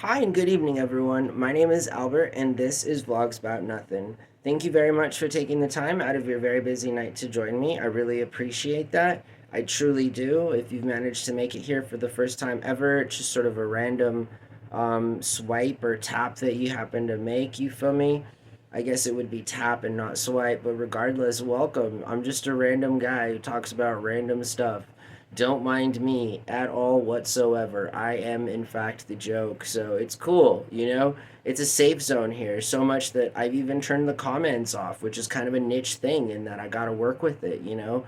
Hi and good evening, everyone. My name is Albert, and this is VlogsBoutNothin. Thank you very much for taking the time out of your very busy night to join me. I really appreciate that. I truly do. If you've managed to make it here for the first time ever, it's just sort of a random swipe or tap that you happen to make, you feel me? I guess it would be tap and not swipe, but regardless, welcome. I'm just a random guy who talks about random stuff. Don't mind me at all whatsoever. I am, in fact, the joke. So it's cool, you know? It's a safe zone here, so much that I've even turned the comments off, which is kind of a niche thing in that I gotta work with it, you know?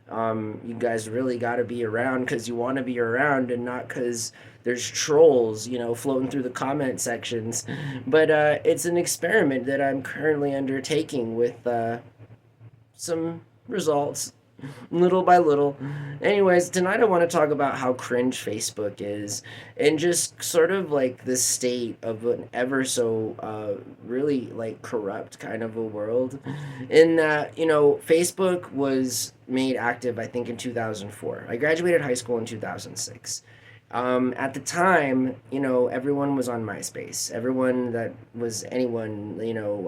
You guys really gotta be around because you wanna be around and not because there's trolls, floating through the comment sections. But it's an experiment that I'm currently undertaking with some results little by little. Anyways, tonight I want to talk about how cringe Facebook is and just sort of like the state of an ever so really like corrupt kind of a world. In that, Facebook was made active, I think, in 2004. I graduated high school in 2006. At the time, everyone was on MySpace. Everyone that was anyone,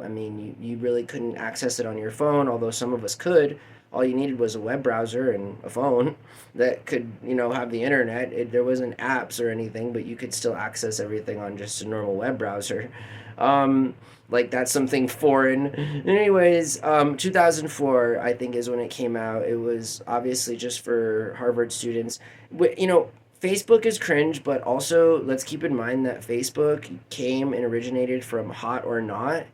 I mean, you really couldn't access it on your phone, although some of us could. All you needed was a web browser and a phone that could, have the internet. There wasn't apps or anything, but you could still access everything on just a normal web browser. Like that's something foreign. Anyways, 2004, I think, is when it came out. It was obviously just for Harvard students. Facebook is cringe, but also let's keep in mind that Facebook came and originated from Hot or Not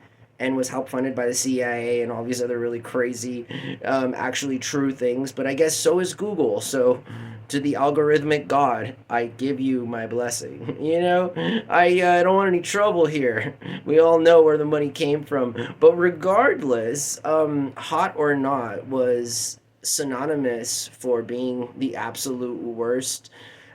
and was help funded by the CIA and all these other really crazy, actually true things. But I guess so is Google. So to the algorithmic god, I give you my blessing. I don't want any trouble here. We all know where the money came from. But regardless, Hot or Not was synonymous for being the absolute worst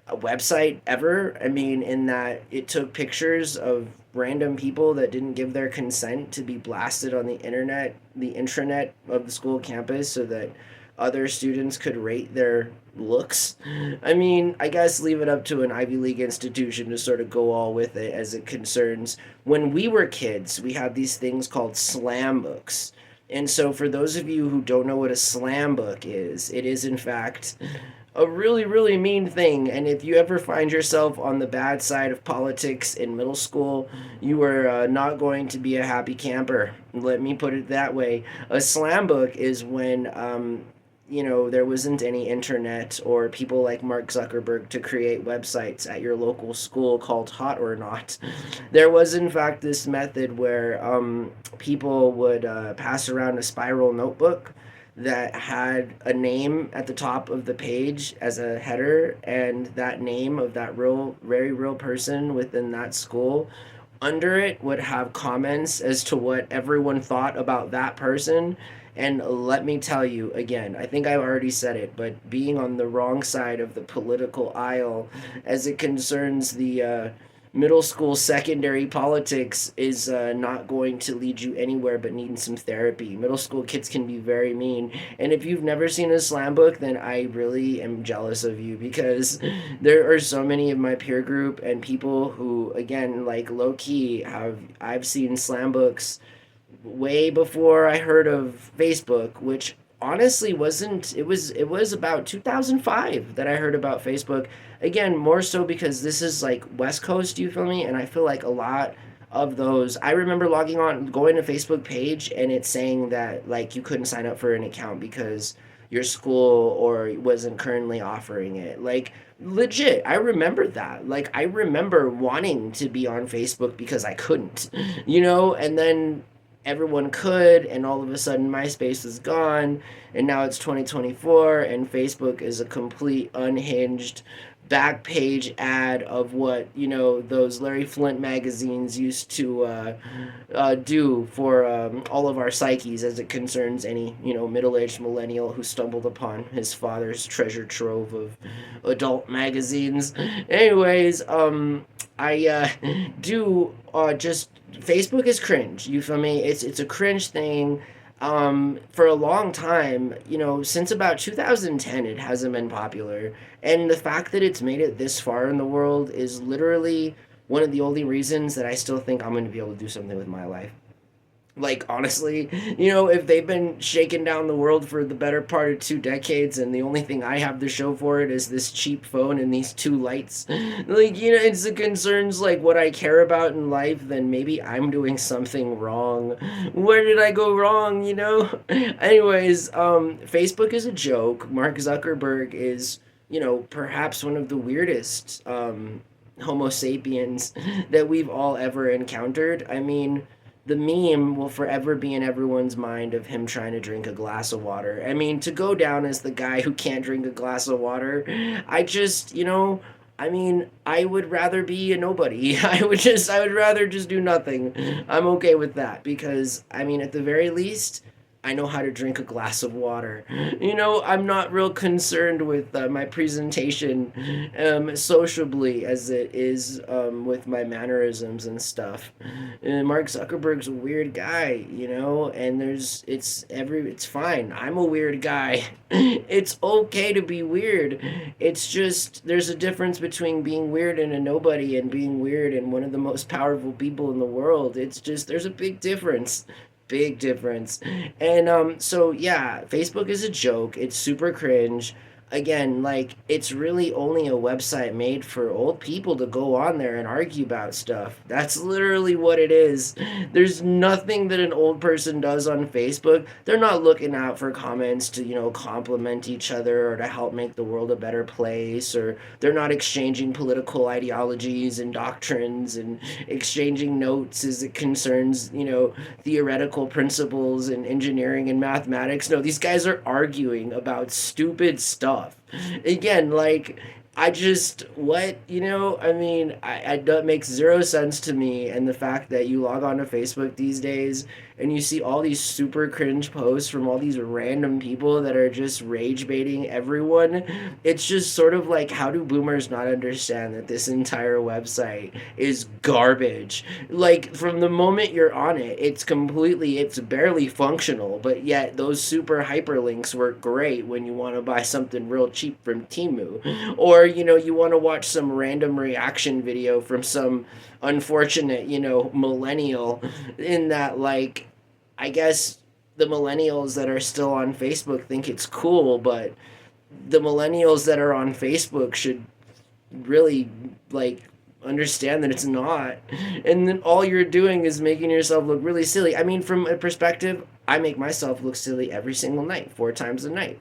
website ever. I mean, in that it took pictures of random people that didn't give their consent to be blasted on the internet, the intranet of the school campus, so that other students could rate their looks. I mean, I guess leave it up to an Ivy League institution to sort of go all with it as it concerns. When we were kids, we had these things called slam books. And so, for those of you who don't know what a slam book is, it is in fact a really, really mean thing. And if you ever find yourself on the bad side of politics in middle school, you are not going to be a happy camper. Let me put it that way. A slam book is when, there wasn't any internet or people like Mark Zuckerberg to create websites at your local school called Hot or Not. There was, in fact, this method where people would pass around a spiral notebook that had a name at the top of the page as a header, and that name of that real, very real person within that school under it would have comments as to what everyone thought about that person. And let me tell you again, I think I've already said it, but being on the wrong side of the political aisle as it concerns the middle school secondary politics is not going to lead you anywhere but needing some therapy. Middle school kids can be very mean, and if you've never seen a slam book, then I really am jealous of you, because there are so many of my peer group and people who, again, like low-key, I've seen slam books way before I heard of Facebook, which honestly wasn't. It was about 2005 that I heard about Facebook. Again, more so because this is like West Coast, you feel me? And I feel like a lot of those, I remember logging on, going to Facebook page, and it's saying that like you couldn't sign up for an account because your school or wasn't currently offering it. Like legit, I remember that. Like I remember wanting to be on Facebook because I couldn't, and then everyone could, and all of a sudden MySpace is gone, and now it's 2024, and Facebook is a complete unhinged back page ad of what those Larry Flint magazines used to do for all of our psyches as it concerns any middle-aged millennial who stumbled upon his father's treasure trove of adult magazines. Anyways, I do just Facebook is cringe. You feel me? It's a cringe thing. For a long time, since about 2010, it hasn't been popular, and the fact that it's made it this far in the world is literally one of the only reasons that I still think I'm going to be able to do something with my life. Like, honestly, if they've been shaking down the world for the better part of 2 decades and the only thing I have to show for it is this cheap phone and these two lights, like, it's the concerns, like, what I care about in life, then maybe I'm doing something wrong. Where did I go wrong? Anyways, Facebook is a joke. Mark Zuckerberg is, perhaps one of the weirdest, Homo sapiens that we've all ever encountered. I mean, the meme will forever be in everyone's mind of him trying to drink a glass of water. I mean, to go down as the guy who can't drink a glass of water, I mean, I would rather be a nobody. I would rather just do nothing. I'm okay with that because, I mean, at the very least, I know how to drink a glass of water. I'm not real concerned with my presentation sociably as it is with my mannerisms and stuff. Mark Zuckerberg's a weird guy, and it's fine. I'm a weird guy. It's okay to be weird. It's just there's a difference between being weird and a nobody and being weird and one of the most powerful people in the world. It's just there's a big difference. Big difference. And so yeah, Facebook is a joke. It's super cringe. Again, like it's really only a website made for old people to go on there and argue about stuff. That's literally what it is. There's nothing that an old person does on Facebook. They're not looking out for comments to, compliment each other or to help make the world a better place, or they're not exchanging political ideologies and doctrines and exchanging notes as it concerns, theoretical principles in engineering and mathematics. No, these guys are arguing about stupid stuff. Again, like, I just, what, I mean, that makes zero sense to me. And the fact that you log on to Facebook these days and you see all these super cringe posts from all these random people that are just rage baiting everyone, it's just sort of like, how do boomers not understand that this entire website is garbage? Like, from the moment you're on it, it's barely functional, but yet those super hyperlinks work great when you want to buy something real cheap from Temu. Or, you want to watch some random reaction video from some unfortunate, millennial in that, like, I guess the millennials that are still on Facebook think it's cool, but the millennials that are on Facebook should really, like, understand that it's not. And then all you're doing is making yourself look really silly. I mean, from a perspective, I make myself look silly every single night, 4 times a night.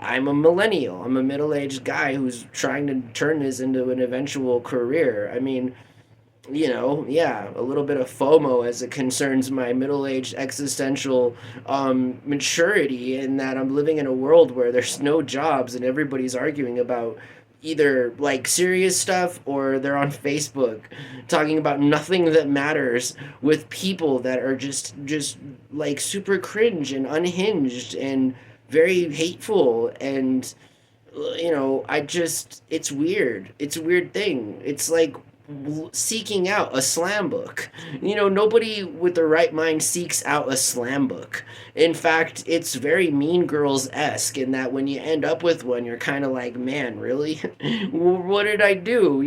I'm a millennial. I'm a middle-aged guy who's trying to turn this into an eventual career. I mean, yeah, a little bit of FOMO as it concerns my middle-aged existential maturity, in that I'm living in a world where there's no jobs and everybody's arguing about either like serious stuff, or they're on Facebook talking about nothing that matters with people that are just like super cringe and unhinged and very hateful. And it's weird. It's a weird thing. It's like seeking out a slam book. Nobody with the right mind seeks out a slam book. In fact, it's very Mean Girls-esque in that when you end up with one, you're kind of like, man, really? What did I do?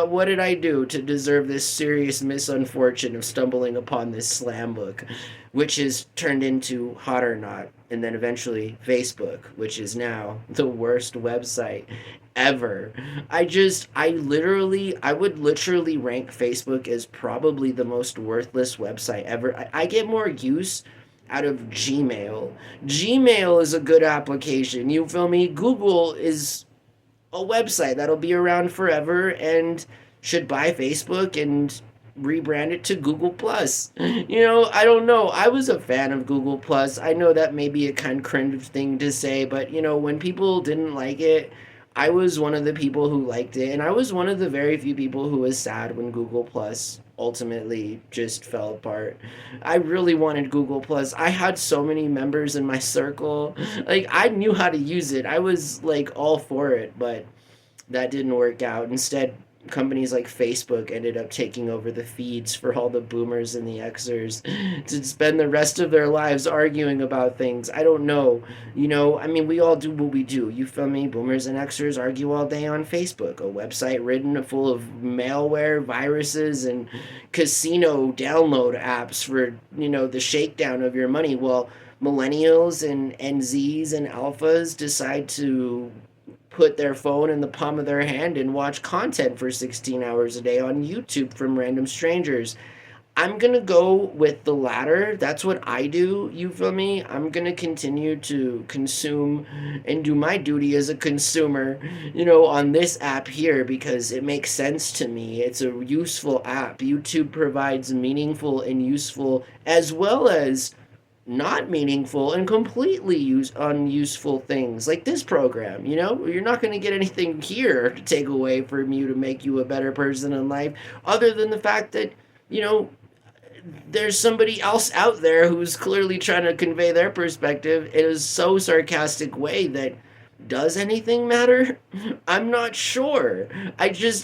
What did I do to deserve this serious misfortune of stumbling upon this slam book, which is turned into Hot or Not, and then eventually Facebook, which is now the worst website ever. I would literally rank Facebook as probably the most worthless website ever. I get more use out of Gmail. Gmail is a good application. You feel me? Google is a website that'll be around forever and should buy Facebook and rebrand it to Google Plus. I don't know. I was a fan of Google Plus. I know that may be a kind of cringe thing to say, but when people didn't like it, I was one of the people who liked it, and I was one of the very few people who was sad when Google Plus ultimately just fell apart. I really wanted Google Plus. I had so many members in my circle. Like, I knew how to use it. I was like all for it, but that didn't work out. Instead, companies like Facebook ended up taking over the feeds for all the boomers and the Xers to spend the rest of their lives arguing about things. I don't know. I mean, we all do what we do. You feel me? Boomers and Xers argue all day on Facebook, a website ridden full of malware, viruses, and casino download apps for, the shakedown of your money. Well, millennials and Zs and alphas decide to put their phone in the palm of their hand and watch content for 16 hours a day on YouTube from random strangers. I'm going to go with the latter. That's what I do. You feel me? I'm going to continue to consume and do my duty as a consumer, on this app here because it makes sense to me. It's a useful app. YouTube provides meaningful and useful as well as not meaningful and completely unuseful things like this program. You're not going to get anything here to take away from you to make you a better person in life other than the fact that there's somebody else out there who's clearly trying to convey their perspective in a so sarcastic way that does anything matter? I'm not sure.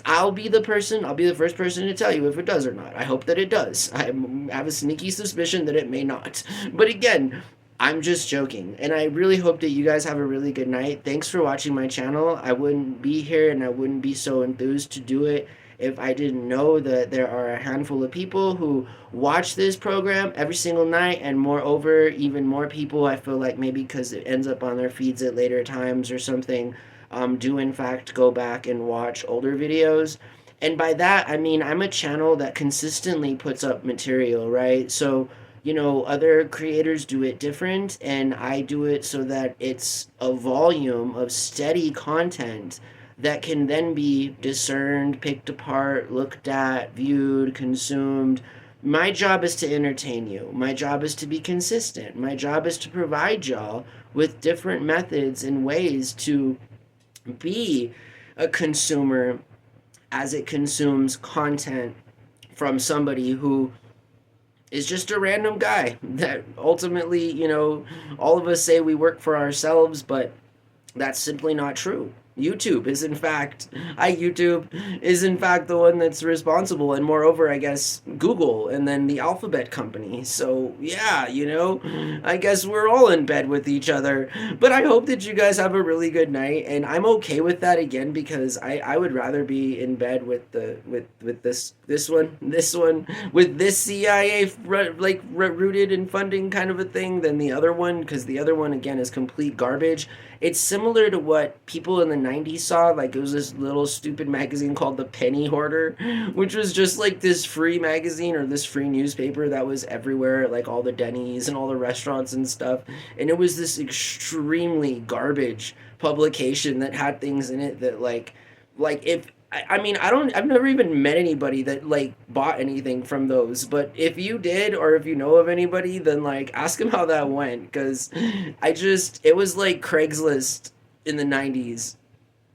I'll be the first person to tell you if it does or not. I hope that it does. I have a sneaky suspicion that it may not. But again, I'm just joking. And I really hope that you guys have a really good night. Thanks for watching my channel. I wouldn't be here and I wouldn't be so enthused to do it if I didn't know that there are a handful of people who watch this program every single night, and moreover, even more people, I feel like maybe because it ends up on their feeds at later times or something, do in fact go back and watch older videos. And by that, I mean, I'm a channel that consistently puts up material, right? So, other creators do it different, and I do it so that it's a volume of steady content that can then be discerned, picked apart, looked at, viewed, consumed. My job is to entertain you. My job is to be consistent. My job is to provide y'all with different methods and ways to be a consumer as it consumes content from somebody who is just a random guy that ultimately, all of us say we work for ourselves, but that's simply not true. YouTube is in fact the one that's responsible, and moreover, I guess Google and then the Alphabet company. So yeah, I guess we're all in bed with each other. But I hope that you guys have a really good night, and I'm okay with that again because I would rather be in bed with this one with this CIA rooted in funding kind of a thing than the other one, because the other one again is complete garbage. It's similar to what people in the 90s saw. Like, it was this little stupid magazine called The Penny Hoarder, which was just like this free magazine or this free newspaper that was everywhere at like all the Denny's and all the restaurants and stuff. And it was this extremely garbage publication that had things in it that like if I've never even met anybody that like bought anything from those, but if you did, or if you know of anybody, then like ask them how that went, because it was like Craigslist in the 90s.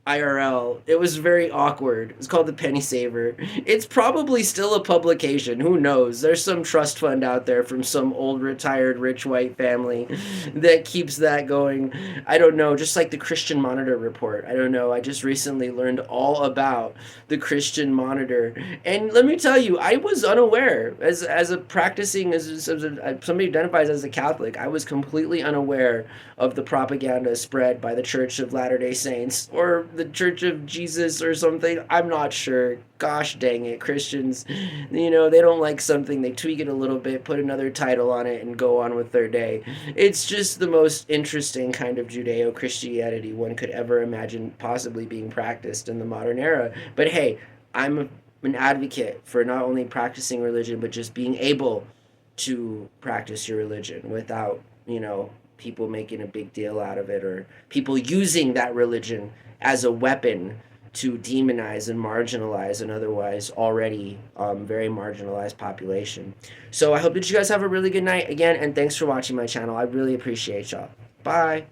IRL. It was very awkward. It's called the Penny Saver. It's probably still a publication. Who knows? There's some trust fund out there from some old retired rich white family that keeps that going. I don't know. Just like the Christian Monitor report. I don't know. I just recently learned all about the Christian Monitor. And let me tell you, I was unaware. As a practicing, as somebody who identifies as a Catholic, I was completely unaware of the propaganda spread by the Church of Latter-day Saints, or the Church of Jesus or something. I'm not sure. Gosh dang it, Christians, they don't like something, they tweak it a little bit, put another title on it, and go on with their day. It's just the most interesting kind of Judeo-Christianity one could ever imagine possibly being practiced in the modern era. But hey, I'm an advocate for not only practicing religion, but just being able to practice your religion without, people making a big deal out of it, or people using that religion as a weapon to demonize and marginalize an otherwise already very marginalized population. So I hope that you guys have a really good night again, and thanks for watching my channel. I really appreciate y'all. Bye.